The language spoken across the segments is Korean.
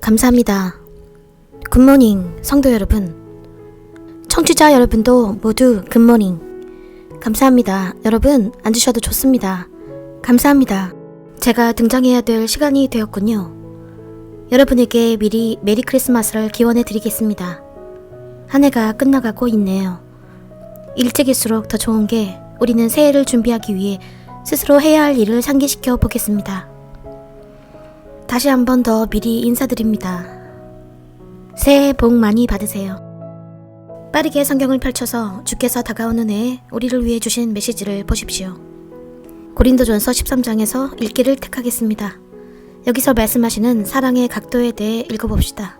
감사합니다. 굿모닝 성도 여러분, 청취자 여러분도 모두 굿모닝. 감사합니다. 여러분 앉으셔도 좋습니다. 감사합니다. 제가 등장해야 될 시간이 되었군요. 여러분에게 미리 메리 크리스마스를 기원해 드리겠습니다. 한 해가 끝나가고 있네요. 일찍일수록 더 좋은 게 우리는 새해를 준비하기 위해 스스로 해야 할 일을 상기시켜 보겠습니다. 다시 한 번 더 미리 인사드립니다. 새해 복 많이 받으세요. 빠르게 성경을 펼쳐서 주께서 다가오는 해에 우리를 위해 주신 메시지를 보십시오. 고린도전서 13장에서 읽기를 택하겠습니다. 여기서 말씀하시는 사랑의 각도에 대해 읽어봅시다.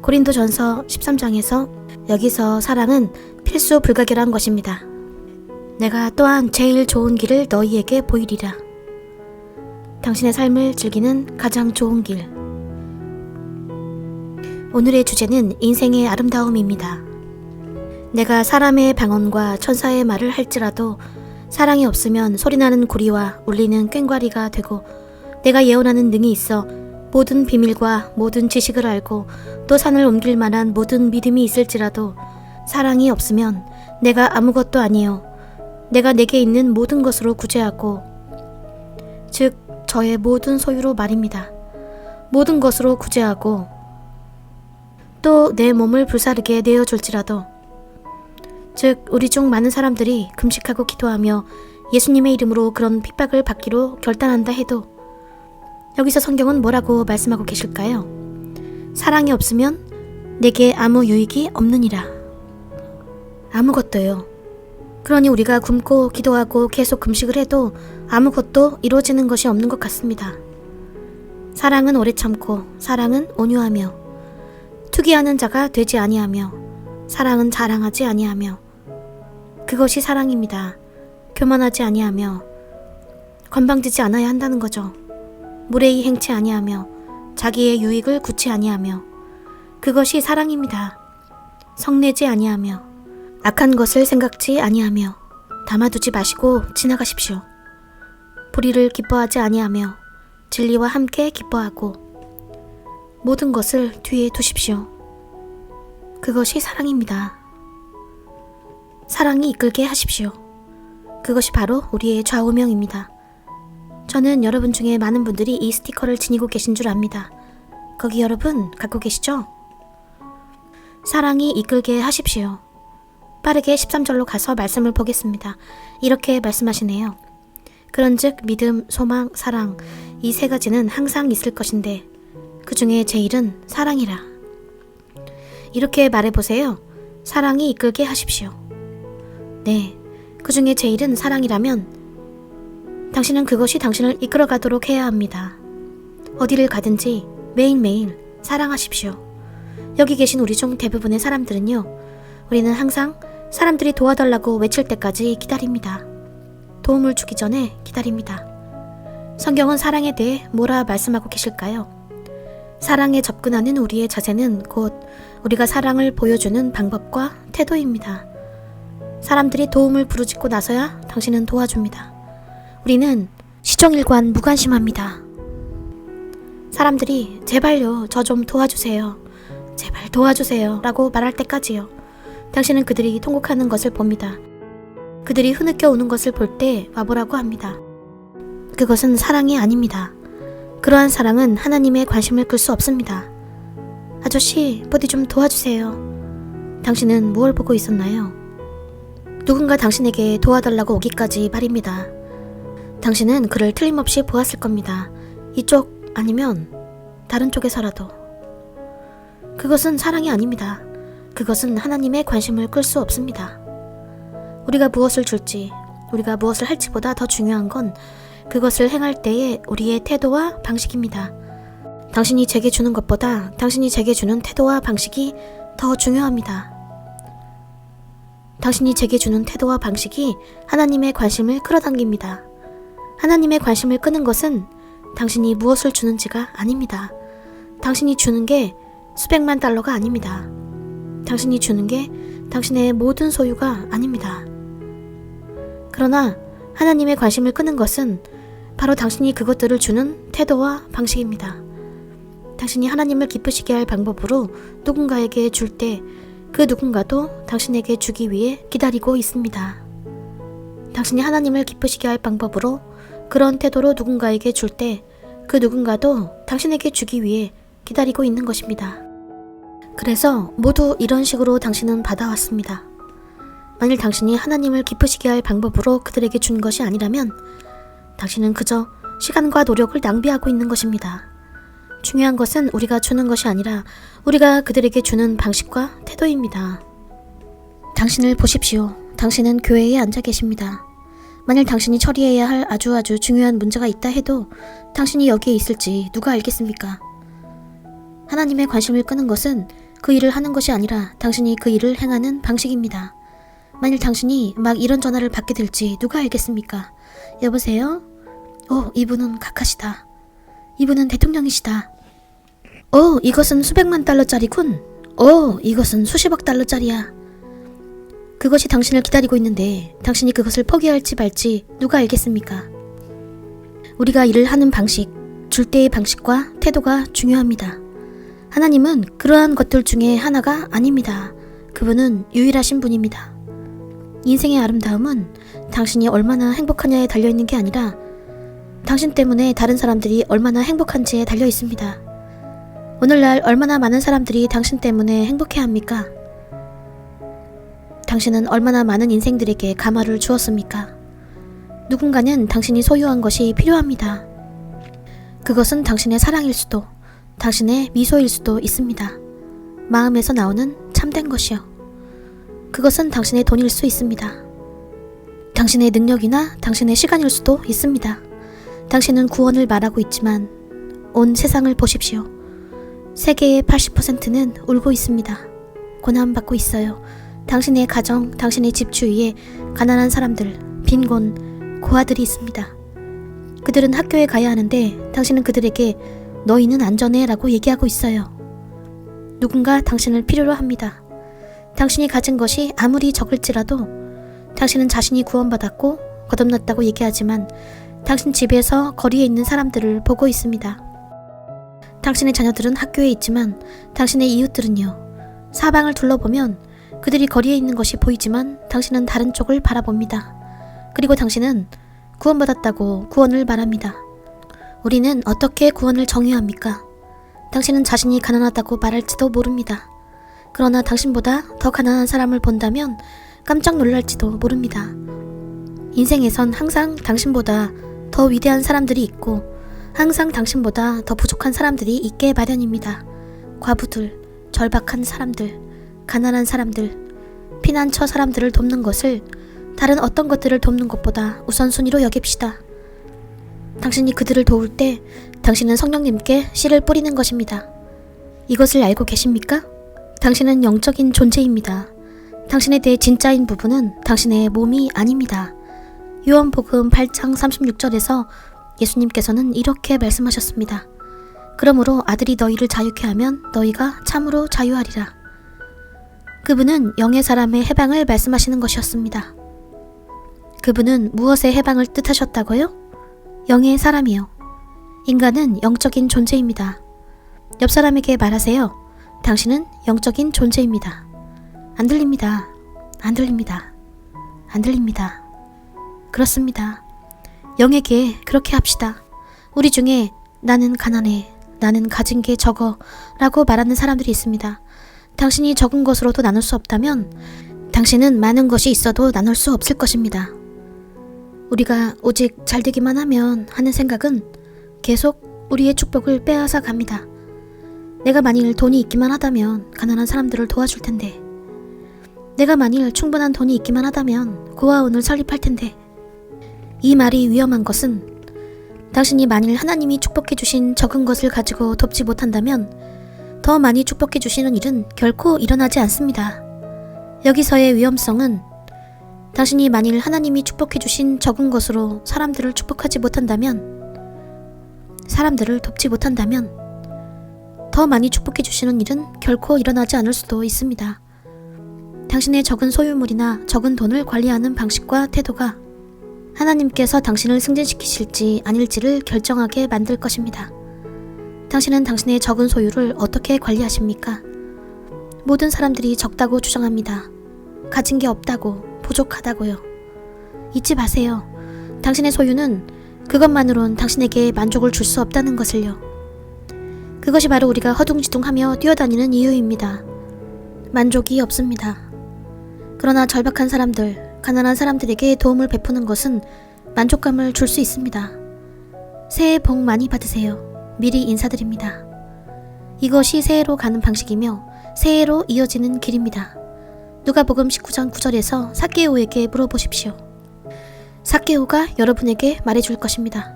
고린도전서 13장에서 여기서 사랑은 필수 불가결한 것입니다. 내가 또한 제일 좋은 길을 너희에게 보이리라. 당신의 삶을 즐기는 가장 좋은 길. 오늘의 주제는 인생의 아름다움입니다. 내가 사람의 방언과 천사의 말을 할지라도 사랑이 없으면 소리나는 구리와 울리는 꽹과리가 되고, 내가 예언하는 능이 있어 모든 비밀과 모든 지식을 알고 또 산을 옮길 만한 모든 믿음이 있을지라도 사랑이 없으면 내가 아무것도 아니요 내가 내게 있는 모든 것으로 구제하고, 즉 저의 모든 소유로 말입니다. 모든 것으로 구제하고 또 내 몸을 불사르게 내어줄지라도, 즉 우리 중 많은 사람들이 금식하고 기도하며 예수님의 이름으로 그런 핍박을 받기로 결단한다 해도 여기서 성경은 뭐라고 말씀하고 계실까요? 사랑이 없으면 내게 아무 유익이 없느니라. 아무것도요. 그러니 우리가 굶고 기도하고 계속 금식을 해도 아무것도 이루어지는 것이 없는 것 같습니다. 사랑은 오래 참고, 사랑은 온유하며, 투기하는 자가 되지 아니하며, 사랑은 자랑하지 아니하며, 그것이 사랑입니다. 교만하지 아니하며, 건방지지 않아야 한다는 거죠. 무례히 행치 아니하며, 자기의 유익을 구치 아니하며, 그것이 사랑입니다. 성내지 아니하며, 악한 것을 생각지 아니하며, 담아두지 마시고 지나가십시오. 불의를 기뻐하지 아니하며, 진리와 함께 기뻐하고, 모든 것을 뒤에 두십시오. 그것이 사랑입니다. 사랑이 이끌게 하십시오. 그것이 바로 우리의 좌우명입니다. 저는 여러분 중에 많은 분들이 이 스티커를 지니고 계신 줄 압니다. 거기 여러분 갖고 계시죠? 사랑이 이끌게 하십시오. 빠르게 13절로 가서 말씀을 보겠습니다. 이렇게 말씀하시네요. 그런즉 믿음, 소망, 사랑, 이 세 가지는 항상 있을 것인데 그 중에 제일은 사랑이라. 이렇게 말해보세요. 사랑이 이끌게 하십시오. 네, 그 중에 제일은 사랑이라면 당신은 그것이 당신을 이끌어가도록 해야 합니다. 어디를 가든지 매일매일 사랑하십시오. 여기 계신 우리 중 대부분의 사람들은요, 우리는 항상 사람들이 도와달라고 외칠 때까지 기다립니다. 도움을 주기 전에 기다립니다. 성경은 사랑에 대해 뭐라 말씀하고 계실까요? 사랑에 접근하는 우리의 자세는 곧 우리가 사랑을 보여주는 방법과 태도입니다. 사람들이 도움을 부르짖고 나서야 당신은 도와줍니다. 우리는 시종일관 무관심합니다. 사람들이 제발요, 저 좀 도와주세요. 제발 도와주세요 라고 말할 때까지요. 당신은 그들이 통곡하는 것을 봅니다. 그들이 흐느껴 우는 것을 볼 때 와보라고 합니다. 그것은 사랑이 아닙니다. 그러한 사랑은 하나님의 관심을 끌 수 없습니다. 아저씨, 부디 좀 도와주세요. 당신은 무엇을 보고 있었나요? 누군가 당신에게 도와달라고 오기까지 말입니다. 당신은 그를 틀림없이 보았을 겁니다. 이쪽 아니면 다른 쪽에서라도. 그것은 사랑이 아닙니다. 그것은 하나님의 관심을 끌 수 없습니다. 우리가 무엇을 줄지, 우리가 무엇을 할지보다 더 중요한 건 그것을 행할 때의 우리의 태도와 방식입니다. 당신이 제게 주는 것보다 당신이 제게 주는 태도와 방식이 더 중요합니다. 당신이 제게 주는 태도와 방식이 하나님의 관심을 끌어당깁니다. 하나님의 관심을 끄는 것은 당신이 무엇을 주는지가 아닙니다. 당신이 주는 게 수백만 달러가 아닙니다. 당신이 주는 게 당신의 모든 소유가 아닙니다. 그러나 하나님의 관심을 끄는 것은 바로 당신이 그것들을 주는 태도와 방식입니다. 당신이 하나님을 기쁘시게 할 방법으로 누군가에게 줄 때 그 누군가도 당신에게 주기 위해 기다리고 있습니다. 당신이 하나님을 기쁘시게 할 방법으로 그런 태도로 누군가에게 줄 때 그 누군가도 당신에게 주기 위해 기다리고 있는 것입니다. 그래서 모두 이런 식으로 당신은 받아왔습니다. 만일 당신이 하나님을 기쁘시게 할 방법으로 그들에게 준 것이 아니라면 당신은 그저 시간과 노력을 낭비하고 있는 것입니다. 중요한 것은 우리가 주는 것이 아니라 우리가 그들에게 주는 방식과 태도입니다. 당신을 보십시오. 당신은 교회에 앉아 계십니다. 만일 당신이 처리해야 할 아주 중요한 문제가 있다 해도 당신이 여기에 있을지 누가 알겠습니까? 하나님의 관심을 끄는 것은 그 일을 하는 것이 아니라 당신이 그 일을 행하는 방식입니다. 만일 당신이 막 이런 전화를 받게 될지 누가 알겠습니까? 여보세요? 이분은 각하시다. 이분은 대통령이시다. 이것은 수백만 달러짜리군. 이것은 수십억 달러짜리야. 그것이 당신을 기다리고 있는데 당신이 그것을 포기할지 말지 누가 알겠습니까? 우리가 일을 하는 방식, 줄 때의 방식과 태도가 중요합니다. 하나님은 그러한 것들 중에 하나가 아닙니다. 그분은 유일하신 분입니다. 인생의 아름다움은 당신이 얼마나 행복하냐에 달려있는 게 아니라 당신 때문에 다른 사람들이 얼마나 행복한지에 달려 있습니다. 오늘날 얼마나 많은 사람들이 당신 때문에 행복해합니까? 당신은 얼마나 많은 인생들에게 감화를 주었습니까? 누군가는 당신이 소유한 것이 필요합니다. 그것은 당신의 사랑일 수도, 당신의 미소일 수도 있습니다. 마음에서 나오는 참된 것이요. 그것은 당신의 돈일 수 있습니다. 당신의 능력이나 당신의 시간일 수도 있습니다. 당신은 구원을 말하고 있지만 온 세상을 보십시오. 세계의 80%는 울고 있습니다. 고난받고 있어요. 당신의 가정, 당신의 집 주위에 가난한 사람들, 빈곤, 고아들이 있습니다. 그들은 학교에 가야 하는데 당신은 그들에게 너희는 안전해 라고 얘기하고 있어요. 누군가 당신을 필요로 합니다. 당신이 가진 것이 아무리 적을지라도 당신은 자신이 구원받았고 거듭났다고 얘기하지만 당신 집에서 거리에 있는 사람들을 보고 있습니다. 당신의 자녀들은 학교에 있지만 당신의 이웃들은요. 사방을 둘러보면 그들이 거리에 있는 것이 보이지만 당신은 다른 쪽을 바라봅니다. 그리고 당신은 구원받았다고 구원을 말합니다. 우리는 어떻게 구원을 정의합니까? 당신은 자신이 가난하다고 말할지도 모릅니다. 그러나 당신보다 더 가난한 사람을 본다면 깜짝 놀랄지도 모릅니다. 인생에선 항상 당신보다 더 위대한 사람들이 있고 항상 당신보다 더 부족한 사람들이 있게 마련입니다. 과부들, 절박한 사람들, 가난한 사람들, 피난처 사람들을 돕는 것을 다른 어떤 것들을 돕는 것보다 우선순위로 여깁시다. 당신이 그들을 도울 때 당신은 성령님께 씨를 뿌리는 것입니다. 이것을 알고 계십니까? 당신은 영적인 존재입니다. 당신에 대해 진짜인 부분은 당신의 몸이 아닙니다. 요한복음 8장 36절에서 예수님께서는 이렇게 말씀하셨습니다. 그러므로 아들이 너희를 자유케 하면 너희가 참으로 자유하리라. 그분은 영의 사람의 해방을 말씀하시는 것이었습니다. 그분은 무엇의 해방을 뜻하셨다고요? 영의 사람이요. 인간은 영적인 존재입니다. 옆 사람에게 말하세요. 당신은 영적인 존재입니다. 안 들립니다. 안 들립니다. 안 들립니다. 그렇습니다. 영에게 그렇게 합시다. 우리 중에 나는 가난해, 나는 가진 게 적어 라고 말하는 사람들이 있습니다. 당신이 적은 것으로도 나눌 수 없다면 당신은 많은 것이 있어도 나눌 수 없을 것입니다. 우리가 오직 잘 되기만 하면 하는 생각은 계속 우리의 축복을 빼앗아 갑니다. 내가 만일 돈이 있기만 하다면 가난한 사람들을 도와줄 텐데, 내가 만일 충분한 돈이 있기만 하다면 고아원을 설립할 텐데. 이 말이 위험한 것은 당신이 만일 하나님이 축복해 주신 적은 것을 가지고 돕지 못한다면 더 많이 축복해 주시는 일은 결코 일어나지 않습니다. 여기서의 위험성은 당신이 만일 하나님이 축복해 주신 적은 것으로 사람들을 축복하지 못한다면, 사람들을 돕지 못한다면 더 많이 축복해 주시는 일은 결코 일어나지 않을 수도 있습니다. 당신의 적은 소유물이나 적은 돈을 관리하는 방식과 태도가 하나님께서 당신을 승진시키실지 아닐지를 결정하게 만들 것입니다. 당신은 당신의 적은 소유를 어떻게 관리하십니까? 모든 사람들이 적다고 주장합니다. 가진 게 없다고, 부족하다고요. 잊지 마세요. 당신의 소유는 그것만으론 당신에게 만족을 줄 수 없다는 것을요. 그것이 바로 우리가 허둥지둥하며 뛰어다니는 이유입니다. 만족이 없습니다. 그러나 절박한 사람들, 가난한 사람들에게 도움을 베푸는 것은 만족감을 줄 수 있습니다. 새해 복 많이 받으세요. 미리 인사드립니다. 이것이 새해로 가는 방식이며 새해로 이어지는 길입니다. 누가복음 19장 9절에서 삭개오에게 물어보십시오. 삭개오가 여러분에게 말해줄 것입니다.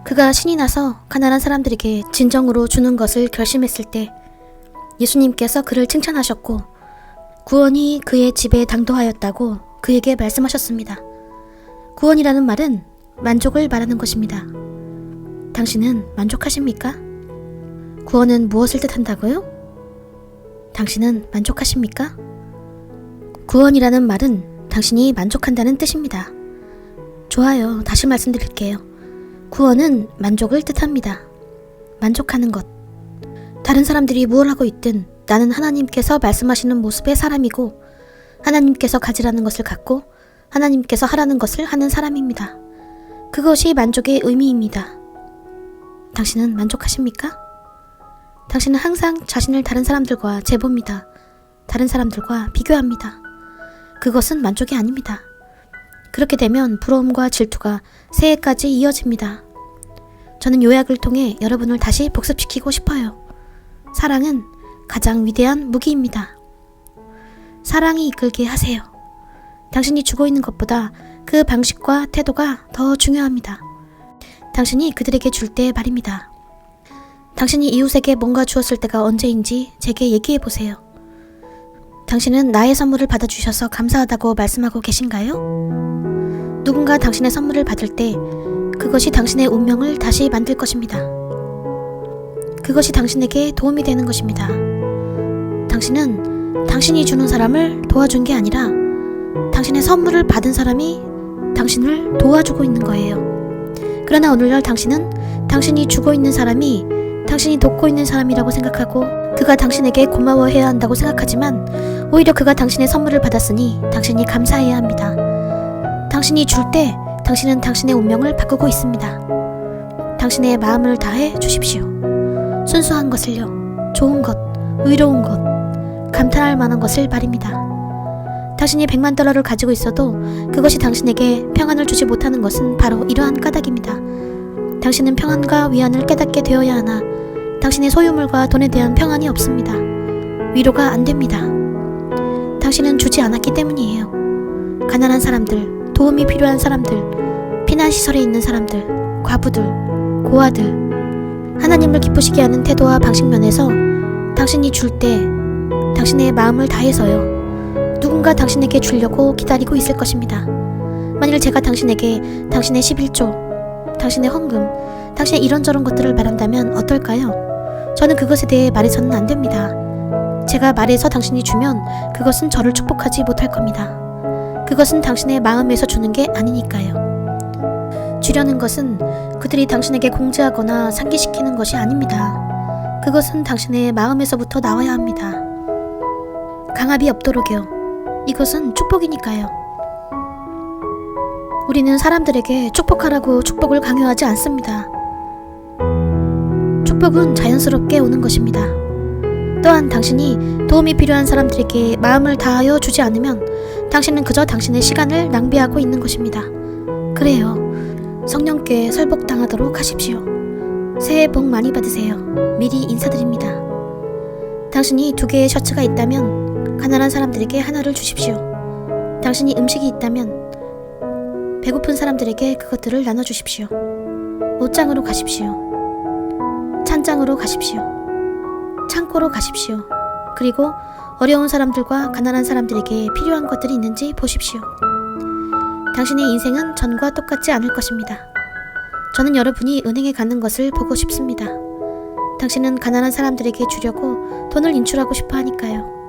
그가 신이 나서 가난한 사람들에게 진정으로 주는 것을 결심했을 때 예수님께서 그를 칭찬하셨고 구원이 그의 집에 당도하였다고 그에게 말씀하셨습니다. 구원이라는 말은 만족을 말하는 것입니다. 당신은 만족하십니까? 구원은 무엇을 뜻한다고요? 당신은 만족하십니까? 구원이라는 말은 당신이 만족한다는 뜻입니다. 좋아요. 다시 말씀드릴게요. 구원은 만족을 뜻합니다. 만족하는 것. 다른 사람들이 무엇을 하고 있든 나는 하나님께서 말씀하시는 모습의 사람이고 하나님께서 가지라는 것을 갖고 하나님께서 하라는 것을 하는 사람입니다. 그것이 만족의 의미입니다. 당신은 만족하십니까? 당신은 항상 자신을 다른 사람들과 재봅니다. 다른 사람들과 비교합니다. 그것은 만족이 아닙니다. 그렇게 되면 부러움과 질투가 새해까지 이어집니다. 저는 요약을 통해 여러분을 다시 복습시키고 싶어요. 사랑은 가장 위대한 무기입니다. 사랑이 이끌게 하세요. 당신이 주고 있는 것보다 그 방식과 태도가 더 중요합니다. 당신이 그들에게 줄 때 말입니다. 당신이 이웃에게 뭔가 주었을 때가 언제인지 제게 얘기해보세요. 당신은 나의 선물을 받아주셔서 감사하다고 말씀하고 계신가요? 누군가 당신의 선물을 받을 때 그것이 당신의 운명을 다시 만들 것입니다. 그것이 당신에게 도움이 되는 것입니다. 당신은 당신이 주는 사람을 도와준 게 아니라 당신의 선물을 받은 사람이 당신을 도와주고 있는 거예요. 그러나 오늘날 당신은 당신이 주고 있는 사람이 당신이 돕고 있는 사람이라고 생각하고 그가 당신에게 고마워해야 한다고 생각하지만 오히려 그가 당신의 선물을 받았으니 당신이 감사해야 합니다. 당신이 줄 때 당신은 당신의 운명을 바꾸고 있습니다. 당신의 마음을 다해 주십시오. 순수한 것을요. 좋은 것, 의로운 것, 감탄할 만한 것을 말입니다. 당신이 $100만 가지고 있어도 그것이 당신에게 평안을 주지 못하는 것은 바로 이러한 까닭입니다. 당신은 평안과 위안을 깨닫게 되어야 하나 당신의 소유물과 돈에 대한 평안이 없습니다. 위로가 안 됩니다. 당신은 주지 않았기 때문이에요. 가난한 사람들, 도움이 필요한 사람들, 피난시설에 있는 사람들, 과부들, 고아들, 하나님을 기쁘시게 하는 태도와 방식 면에서 당신이 줄 때 당신의 마음을 다해서요. 누군가 당신에게 주려고 기다리고 있을 것입니다. 만일 제가 당신에게 당신의 11조, 당신의 헌금, 당신의 이런저런 것들을 말한다면 어떨까요? 저는 그것에 대해 말해서는 안 됩니다. 제가 말해서 당신이 주면 그것은 저를 축복하지 못할 겁니다. 그것은 당신의 마음에서 주는 게 아니니까요. 주려는 것은 그들이 당신에게 공지하거나 상기시키는 것이 아닙니다. 그것은 당신의 마음에서부터 나와야 합니다. 강압이 없도록요. 이것은 축복이니까요. 우리는 사람들에게 축복하라고 축복을 강요하지 않습니다. 축복은 자연스럽게 오는 것입니다. 또한 당신이 도움이 필요한 사람들에게 마음을 다하여 주지 않으면 당신은 그저 당신의 시간을 낭비하고 있는 것입니다. 그래요. 성령께 설복당하도록 하십시오. 새해 복 많이 받으세요. 미리 인사드립니다. 당신이 2개의 셔츠가 있다면 가난한 사람들에게 하나를 주십시오. 당신이 음식이 있다면 배고픈 사람들에게 그것들을 나눠주십시오. 옷장으로 가십시오. 찬장으로 가십시오. 창고로 가십시오. 그리고 어려운 사람들과 가난한 사람들에게 필요한 것들이 있는지 보십시오. 당신의 인생은 전과 똑같지 않을 것입니다. 저는 여러분이 은행에 가는 것을 보고 싶습니다. 당신은 가난한 사람들에게 주려고 돈을 인출하고 싶어 하니까요.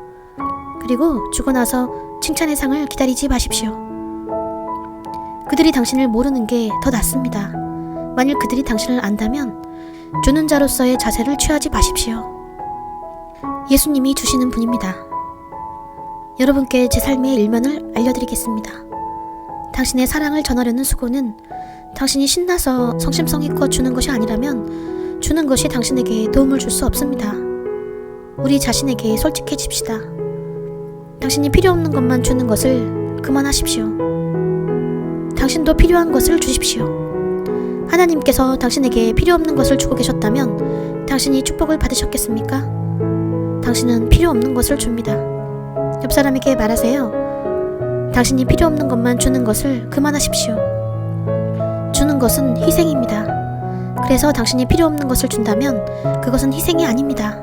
그리고 주고 나서 칭찬의 상을 기다리지 마십시오. 그들이 당신을 모르는 게 더 낫습니다. 만일 그들이 당신을 안다면 주는 자로서의 자세를 취하지 마십시오. 예수님이 주시는 분입니다. 여러분께 제 삶의 일면을 알려드리겠습니다. 당신의 사랑을 전하려는 수고는 당신이 신나서 성심성의껏 주는 것이 아니라면 주는 것이 당신에게 도움을 줄 수 없습니다. 우리 자신에게 솔직해집시다. 당신이 필요 없는 것만 주는 것을 그만하십시오. 당신도 필요한 것을 주십시오. 하나님께서 당신에게 필요 없는 것을 주고 계셨다면 당신이 축복을 받으셨겠습니까? 당신은 필요 없는 것을 줍니다. 옆 사람에게 말하세요. 당신이 필요 없는 것만 주는 것을 그만하십시오. 주는 것은 희생입니다. 그래서 당신이 필요 없는 것을 준다면 그것은 희생이 아닙니다.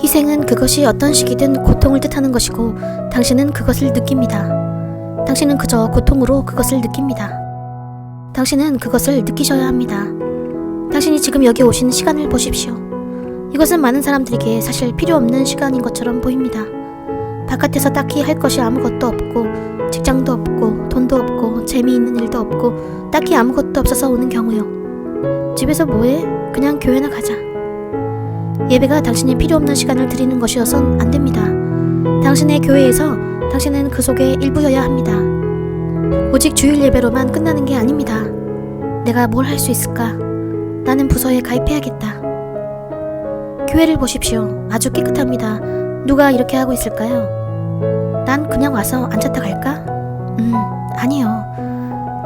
희생은 그것이 어떤 식이든 고통을 뜻하는 것이고 당신은 그것을 느낍니다. 당신은 그저 고통으로 그것을 느낍니다. 당신은 그것을 느끼셔야 합니다. 당신이 지금 여기 오신 시간을 보십시오. 이것은 많은 사람들에게 사실 필요 없는 시간인 것처럼 보입니다. 바깥에서 딱히 할 것이 아무것도 없고 직장도 없고 돈도 없고 재미있는 일도 없고 딱히 아무것도 없어서 오는 경우요. 집에서 뭐해? 그냥 교회나 가자. 예배가 당신이 필요 없는 시간을 드리는 것이어선 안 됩니다. 당신의 교회에서 당신은 그 속에 일부여야 합니다. 오직 주일 예배로만 끝나는 게 아닙니다. 내가 뭘 할 수 있을까? 나는 부서에 가입해야겠다. 교회를 보십시오. 아주 깨끗합니다. 누가 이렇게 하고 있을까요? 난 그냥 와서 앉았다 갈까? 아니요.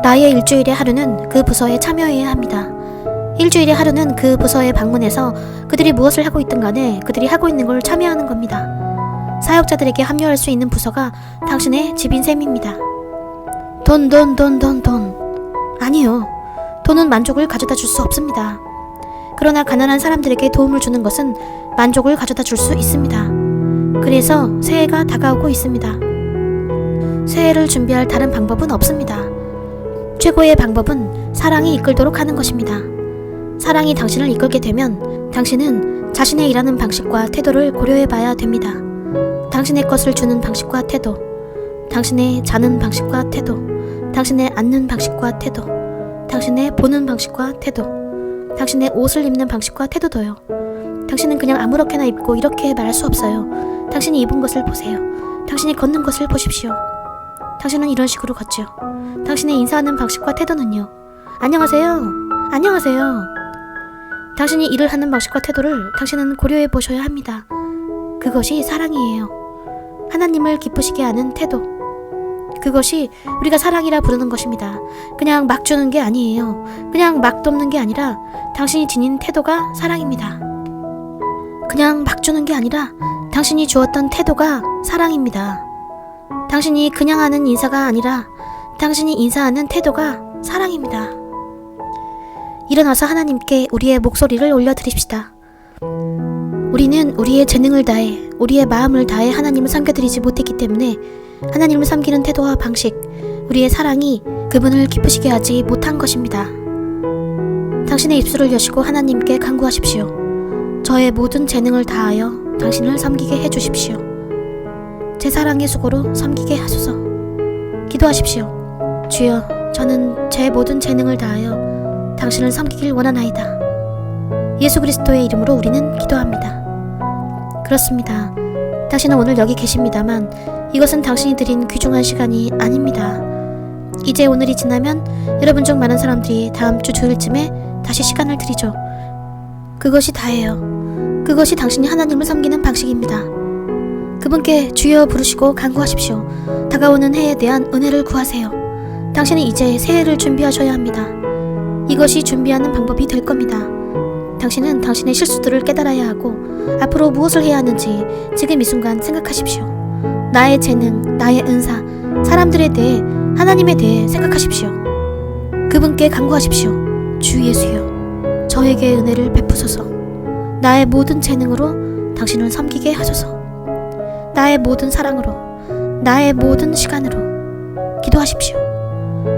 나의 일주일의 하루는 그 부서에 참여해야 합니다. 일주일의 하루는 그 부서에 방문해서 그들이 무엇을 하고 있든 간에 그들이 하고 있는 걸 참여하는 겁니다. 사역자들에게 합류할 수 있는 부서가 당신의 집인 셈입니다. 돈. 아니요. 돈은 만족을 가져다 줄 수 없습니다. 그러나 가난한 사람들에게 도움을 주는 것은 만족을 가져다 줄 수 있습니다. 그래서 새해가 다가오고 있습니다. 새해를 준비할 다른 방법은 없습니다. 최고의 방법은 사랑이 이끌도록 하는 것입니다. 사랑이 당신을 이끌게 되면 당신은 자신의 일하는 방식과 태도를 고려해 봐야 됩니다. 당신의 것을 주는 방식과 태도, 당신의 자는 방식과 태도, 당신의 앉는 방식과 태도, 당신의 보는 방식과 태도, 당신의 옷을 입는 방식과 태도도요. 당신은 그냥 아무렇게나 입고 이렇게 말할 수 없어요. 당신이 입은 것을 보세요. 당신이 걷는 것을 보십시오. 당신은 이런 식으로 걷죠. 당신의 인사하는 방식과 태도는요. 안녕하세요. 안녕하세요. 당신이 일을 하는 방식과 태도를 당신은 고려해 보셔야 합니다. 그것이 사랑이에요. 하나님을 기쁘시게 하는 태도. 그것이 우리가 사랑이라 부르는 것입니다. 그냥 막 주는 게 아니에요. 그냥 막 돕는 게 아니라 당신이 지닌 태도가 사랑입니다. 그냥 막 주는 게 아니라 당신이 주었던 태도가 사랑입니다. 당신이 그냥 하는 인사가 아니라 당신이 인사하는 태도가 사랑입니다. 일어나서 하나님께 우리의 목소리를 올려드립시다. 우리는 우리의 재능을 다해 우리의 마음을 다해 하나님을 섬겨드리지 못했기 때문에 하나님을 섬기는 태도와 방식, 우리의 사랑이 그분을 기쁘시게 하지 못한 것입니다. 당신의 입술을 여시고 하나님께 간구하십시오. 저의 모든 재능을 다하여 당신을 섬기게 해주십시오. 제 사랑의 수고로 섬기게 하소서. 기도하십시오. 주여, 저는 제 모든 재능을 다하여 당신을 섬기길 원하나이다. 예수 그리스도의 이름으로 우리는 기도합니다. 그렇습니다. 당신은 오늘 여기 계십니다만 이것은 당신이 드린 귀중한 시간이 아닙니다. 이제 오늘이 지나면 여러분 중 많은 사람들이 다음 주 주일쯤에 다시 시간을 드리죠. 그것이 다예요. 그것이 당신이 하나님을 섬기는 방식입니다. 그분께 주여 부르시고 간구하십시오. 다가오는 해에 대한 은혜를 구하세요. 당신은 이제 새해를 준비하셔야 합니다. 이것이 준비하는 방법이 될 겁니다. 당신은 당신의 실수들을 깨달아야 하고 앞으로 무엇을 해야 하는지 지금 이 순간 생각하십시오. 나의 재능, 나의 은사, 사람들에 대해, 하나님에 대해 생각하십시오. 그분께 간구하십시오. 주 예수여, 저에게 은혜를 베푸소서. 나의 모든 재능으로 당신을 섬기게 하소서. 나의 모든 사랑으로, 나의 모든 시간으로 기도하십시오.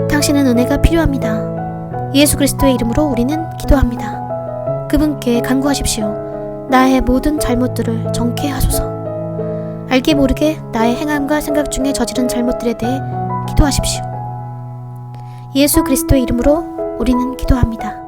당신은 은혜가 필요합니다. 예수 그리스도의 이름으로 우리는 기도합니다. 그분께 간구하십시오. 나의 모든 잘못들을 정케 하소서. 알게 모르게 나의 행함과 생각 중에 저지른 잘못들에 대해 기도하십시오. 예수 그리스도의 이름으로 우리는 기도합니다.